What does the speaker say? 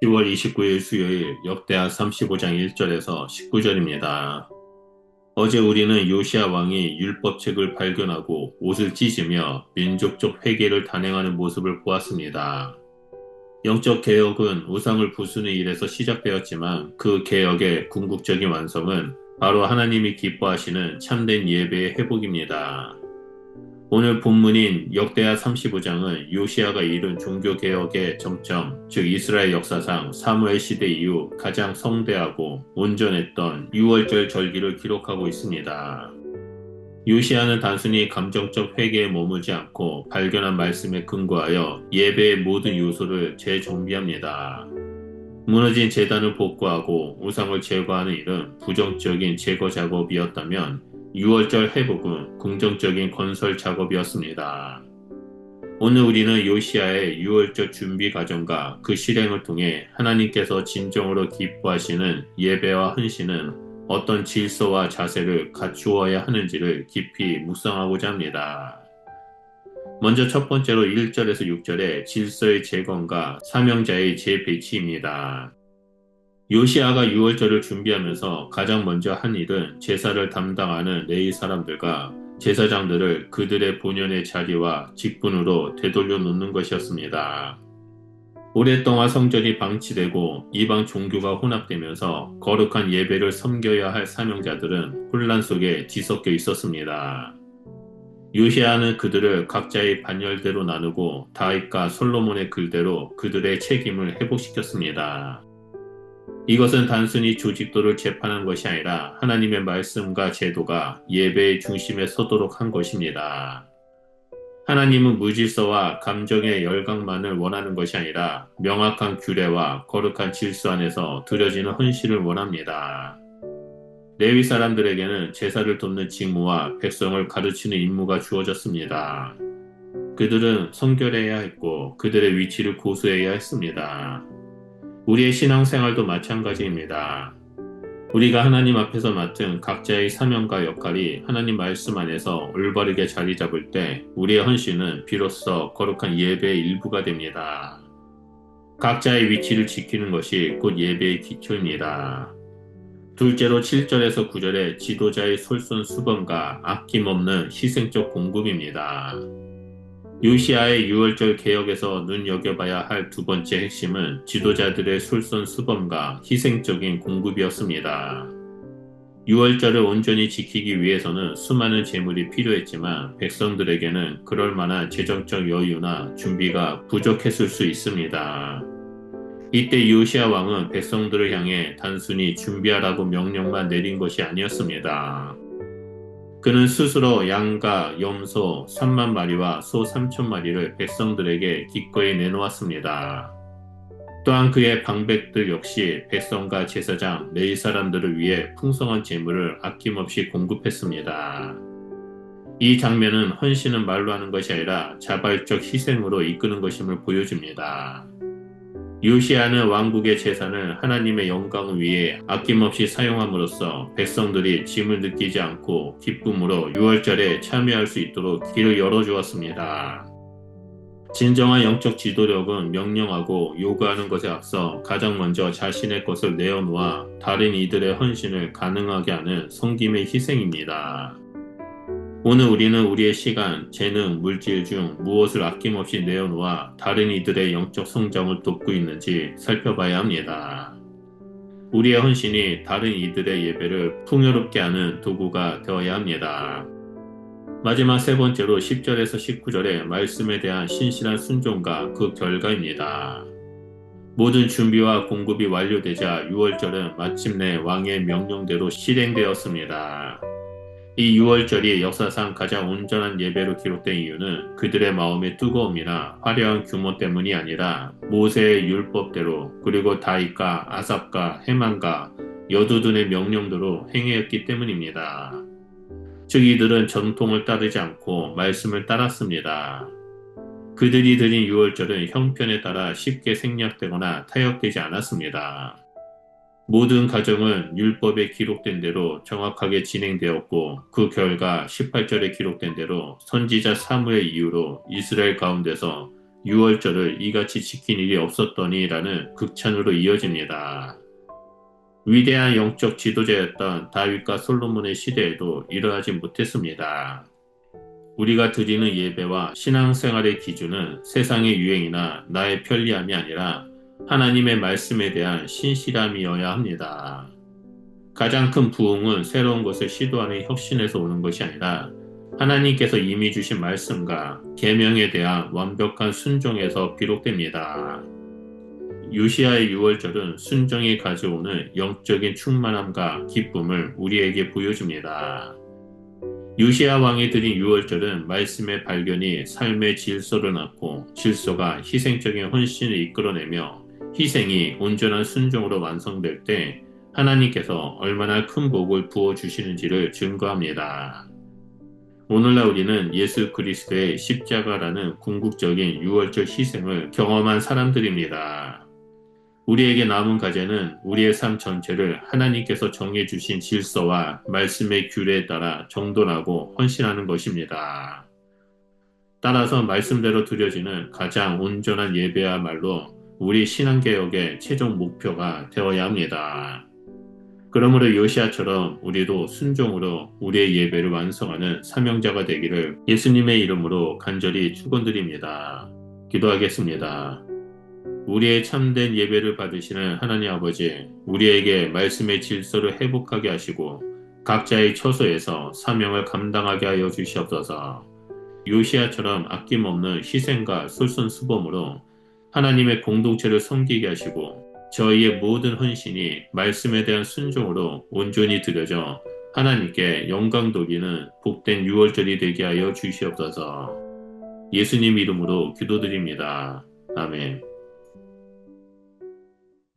10월 29일 수요일 역대하 35장 1절에서 19절입니다. 어제 우리는 요시야 왕이 율법책을 발견하고 옷을 찢으며 민족적 회개를 단행하는 모습을 보았습니다. 영적 개혁은 우상을 부수는 일에서 시작되었지만 그 개혁의 궁극적인 완성은 바로 하나님이 기뻐하시는 참된 예배의 회복입니다. 오늘 본문인 역대하 35장은 요시야가 이룬 종교개혁의 정점, 즉 이스라엘 역사상 사무엘 시대 이후 가장 성대하고 온전했던 유월절 절기를 기록하고 있습니다. 요시야는 단순히 감정적 회개에 머물지 않고 발견한 말씀에 근거하여 예배의 모든 요소를 재정비합니다. 무너진 제단을 복구하고 우상을 제거하는 일은 부정적인 제거 작업이었다면 유월절 회복은 긍정적인 건설 작업이었습니다. 오늘 우리는 요시야의 유월절 준비 과정과 그 실행을 통해 하나님께서 진정으로 기뻐하시는 예배와 헌신은 어떤 질서와 자세를 갖추어야 하는지를 깊이 묵상하고자 합니다. 먼저 첫 번째로 1절에서 6절의 질서의 재건과 사명자의 재배치입니다. 요시아가 유월절을 준비하면서 가장 먼저 한 일은 제사를 담당하는 레위 사람들과 제사장들을 그들의 본연의 자리와 직분으로 되돌려 놓는 것이었습니다. 오랫동안 성전이 방치되고 이방 종교가 혼합되면서 거룩한 예배를 섬겨야 할 사명자들은 혼란 속에 뒤섞여 있었습니다. 요시아는 그들을 각자의 반열대로 나누고 다윗과 솔로몬의 글대로 그들의 책임을 회복시켰습니다. 이것은 단순히 조직도를 재판한 것이 아니라 하나님의 말씀과 제도가 예배의 중심에 서도록 한 것입니다. 하나님은 무질서와 감정의 열광만을 원하는 것이 아니라 명확한 규례와 거룩한 질서 안에서 드려지는 헌신을 원합니다. 레위 사람들에게는 제사를 돕는 직무와 백성을 가르치는 임무가 주어졌습니다. 그들은 성결해야 했고 그들의 위치를 고수해야 했습니다. 우리의 신앙생활도 마찬가지입니다. 우리가 하나님 앞에서 맡은 각자의 사명과 역할이 하나님 말씀 안에서 올바르게 자리 잡을 때 우리의 헌신은 비로소 거룩한 예배의 일부가 됩니다. 각자의 위치를 지키는 것이 곧 예배의 기초입니다. 둘째로 7절에서 9절의 지도자의 솔선수범과 아낌없는 희생적 공급입니다. 요시아의 유월절 개혁에서 눈여겨봐야 할 두 번째 핵심은 지도자들의 솔선수범과 희생적인 공급이었습니다. 유월절을 온전히 지키기 위해서는 수많은 재물이 필요했지만 백성들에게는 그럴 만한 재정적 여유나 준비가 부족했을 수 있습니다. 이때 요시아 왕은 백성들을 향해 단순히 준비하라고 명령만 내린 것이 아니었습니다. 그는 스스로 양과 염소 3만 마리와 소 3천 마리를 백성들에게 기꺼이 내놓았습니다. 또한 그의 방백들 역시 백성과 제사장, 레위 사람들을 위해 풍성한 재물을 아낌없이 공급했습니다. 이 장면은 헌신은 말로 하는 것이 아니라 자발적 희생으로 이끄는 것임을 보여줍니다. 요시아는 왕국의 재산을 하나님의 영광을 위해 아낌없이 사용함으로써 백성들이 짐을 느끼지 않고 기쁨으로 유월절에 참여할 수 있도록 길을 열어주었습니다. 진정한 영적 지도력은 명령하고 요구하는 것에 앞서 가장 먼저 자신의 것을 내어놓아 다른 이들의 헌신을 가능하게 하는 섬김의 희생입니다. 오늘 우리는 우리의 시간, 재능, 물질 중 무엇을 아낌없이 내어놓아 다른 이들의 영적 성장을 돕고 있는지 살펴봐야 합니다. 우리의 헌신이 다른 이들의 예배를 풍요롭게 하는 도구가 되어야 합니다. 마지막 세 번째로 10절에서 19절의 말씀에 대한 신실한 순종과 그 결과입니다. 모든 준비와 공급이 완료되자 유월절은 마침내 왕의 명령대로 실행되었습니다. 이 유월절이 역사상 가장 온전한 예배로 기록된 이유는 그들의 마음의 뜨거움이나 화려한 규모 때문이 아니라 모세의 율법대로 그리고 다윗과 아삽과 헤만과 여두둔의 명령대로 행하였기 때문입니다. 즉 이들은 전통을 따르지 않고 말씀을 따랐습니다. 그들이 드린 유월절은 형편에 따라 쉽게 생략되거나 타협되지 않았습니다. 모든 과정은 율법에 기록된 대로 정확하게 진행되었고 그 결과 18절에 기록된 대로 선지자 사무엘 이후로 이스라엘 가운데서 유월절을 이같이 지킨 일이 없었더니라는 극찬으로 이어집니다. 위대한 영적 지도자였던 다윗과 솔로몬의 시대에도 이러하지 못했습니다. 우리가 드리는 예배와 신앙생활의 기준은 세상의 유행이나 나의 편리함이 아니라 하나님의 말씀에 대한 신실함이어야 합니다. 가장 큰 부흥은 새로운 것을 시도하는 혁신에서 오는 것이 아니라 하나님께서 이미 주신 말씀과 계명에 대한 완벽한 순종에서 비롯됩니다. 요시아의 유월절은 순종이 가져오는 영적인 충만함과 기쁨을 우리에게 보여줍니다. 요시아 왕이 드린 유월절은 말씀의 발견이 삶의 질서를 낳고 질서가 희생적인 헌신을 이끌어내며 희생이 온전한 순종으로 완성될 때 하나님께서 얼마나 큰 복을 부어주시는지를 증거합니다. 오늘날 우리는 예수 그리스도의 십자가라는 궁극적인 유월절 희생을 경험한 사람들입니다. 우리에게 남은 과제는 우리의 삶 전체를 하나님께서 정해주신 질서와 말씀의 규례에 따라 정돈하고 헌신하는 것입니다. 따라서 말씀대로 드려지는 가장 온전한 예배야말로 우리 신앙개혁의 최종 목표가 되어야 합니다. 그러므로 요시아처럼 우리도 순종으로 우리의 예배를 완성하는 사명자가 되기를 예수님의 이름으로 간절히 축원드립니다. 기도하겠습니다. 우리의 참된 예배를 받으시는 하나님 아버지, 우리에게 말씀의 질서를 회복하게 하시고 각자의 처소에서 사명을 감당하게 하여 주시옵소서. 요시아처럼 아낌없는 희생과 솔선수범으로 하나님의 공동체를 섬기게 하시고 저희의 모든 헌신이 말씀에 대한 순종으로 온전히 드려져 하나님께 영광 돌리는 복된 유월절이 되게 하여 주시옵소서. 예수님 이름으로 기도드립니다. 아멘.